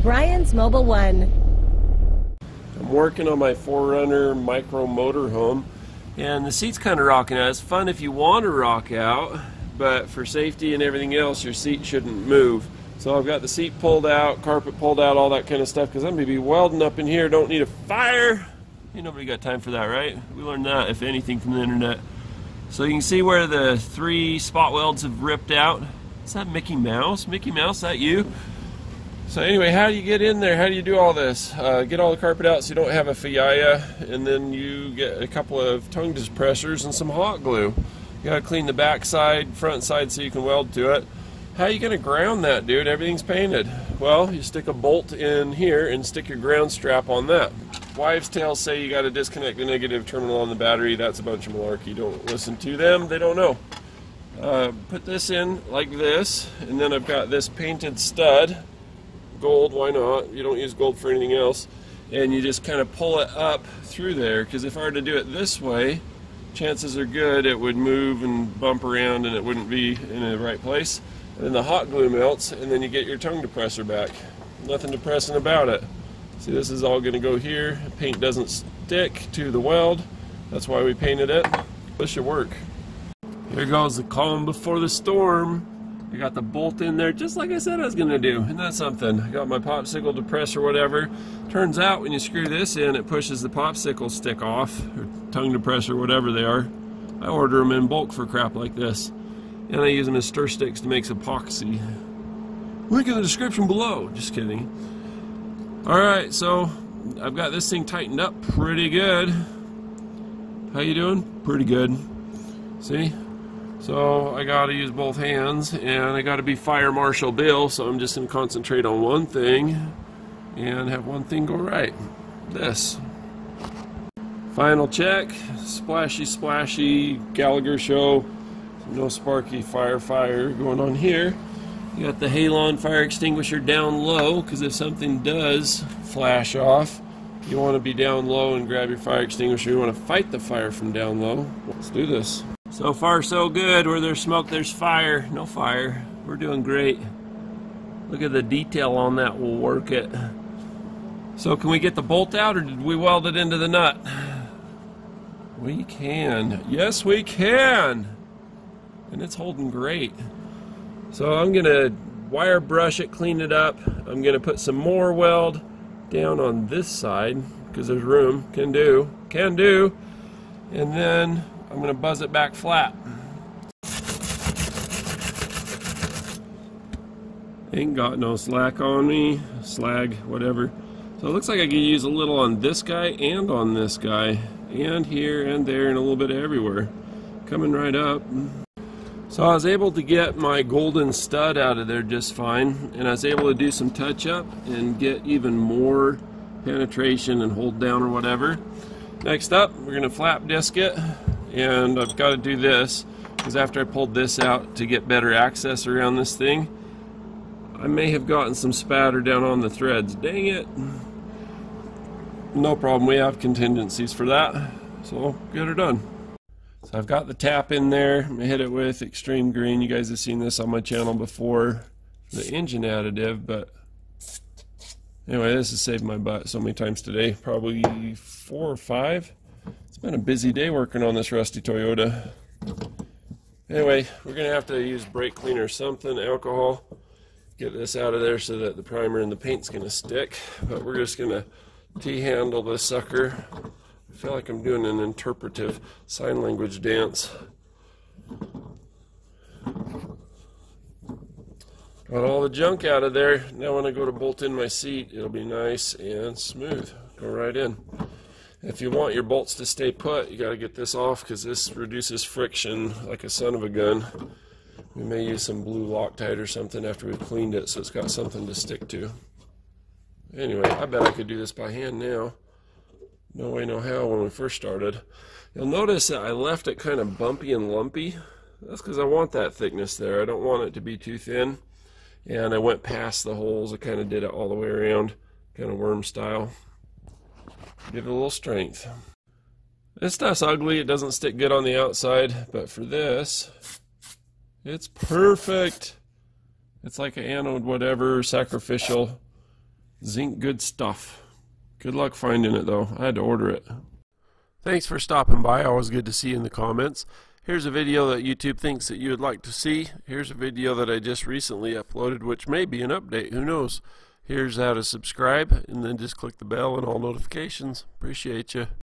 Brian's Mobile One. I'm working on my 4Runner micro motorhome, and the seat's kind of rocking out. It's fun if you want to rock out, but for safety and everything else, your seat shouldn't move. So I've got the seat pulled out, carpet pulled out, all that kind of stuff, because I'm going to be welding up in here. Don't need a fire. Ain't nobody got time for that, right? We learned that, if anything, from the internet. So you can see where the 3 spot welds have ripped out. Is that Mickey Mouse? Mickey Mouse, that you? So anyway, how do you get in there? How do you do all this? Get all the carpet out so you don't have a fiaya, and then you get a couple of tongue depressors and some hot glue. You gotta clean the back side, front side so you can weld to it. How are you gonna ground that, dude? Everything's painted. Well, you stick a bolt in here and stick your ground strap on that. Wives' tales say you gotta disconnect the negative terminal on the battery. That's a bunch of malarkey. Don't listen to them, they don't know. Put this in like this, and then I've got this painted stud. Gold, why not? You don't use gold for anything else. And you just kind of pull it up through there, because if I were to do it this way, chances are good it would move and bump around and it wouldn't be in the right place. And then the hot glue melts, and then you get your tongue depressor back. Nothing depressing about it. See, this is all going to go here. Paint doesn't stick to the weld. That's why we painted it. This should work. Here goes the calm before the storm. I got the bolt in there just like I said I was going to do. Isn't that something? I got my popsicle depressor, whatever. Turns out when you screw this in, it pushes the popsicle stick off, or tongue depressor, whatever they are. I order them in bulk for crap like this. And I use them as stir sticks to make epoxy. Link in the description below. Just kidding. Alright, so I've got this thing tightened up pretty good. How you doing? Pretty good. See? So I gotta use both hands, and I gotta be Fire Marshal Bill, so I'm just gonna concentrate on one thing and have one thing go right. This. Final check. Splashy, splashy Gallagher show. No sparky fire going on here. You got the Halon fire extinguisher down low, because if something does flash off, you want to be down low and grab your fire extinguisher. You want to fight the fire from down low. Let's do this. So far so good. Where there's smoke, there's fire. No fire. We're doing great. Look at the detail on that. We'll work it. So can we get the bolt out, or did we weld it into the nut? We can. Yes, we can. And it's holding great. So I'm gonna wire brush it, clean it up. I'm gonna put some more weld down on this side, because there's room. Can do. And then I'm gonna buzz it back flat. Ain't got no slack on me. Slag, whatever. So it looks like I could use a little on this guy and on this guy. And here and there and a little bit everywhere. Coming right up. So I was able to get my golden stud out of there just fine, and I was able to do some touch up and get even more penetration and hold down or whatever. Next up, we're going to flap disc it, and I've got to do this because after I pulled this out to get better access around this thing, I may have gotten some spatter down on the threads. Dang it. No problem, we have contingencies for that, so get her done. So I've got the tap in there. I'm going to hit it with Extreme Green. You guys have seen this on my channel before, the engine additive, but anyway, this has saved my butt so many times today, probably 4 or 5. It's been a busy day working on this rusty Toyota. Anyway, we're going to have to use brake cleaner or something, alcohol, get this out of there so that the primer and the paint's going to stick, but we're just going to T-handle this sucker. I feel like I'm doing an interpretive sign language dance. Got all the junk out of there. Now when I go to bolt in my seat, it'll be nice and smooth. Go right in. If you want your bolts to stay put, you got to get this off because this reduces friction like a son of a gun. We may use some blue Loctite or something after we've cleaned it so it's got something to stick to. Anyway, I bet I could do this by hand now. No way, no how when we first started. You'll notice that I left it kind of bumpy and lumpy. That's because I want that thickness there. I don't want it to be too thin. And I went past the holes. I kind of did it all the way around, kind of worm style. Give it a little strength. This stuff's ugly. It doesn't stick good on the outside. But for this, it's perfect. It's like an anode whatever, sacrificial. Zinc good stuff. Good luck finding it though. I had to order it. Thanks for stopping by. Always good to see you in the comments. Here's a video that YouTube thinks that you would like to see. Here's a video that I just recently uploaded, which may be an update. Who knows? Here's how to subscribe, and then just click the bell and all notifications. Appreciate you.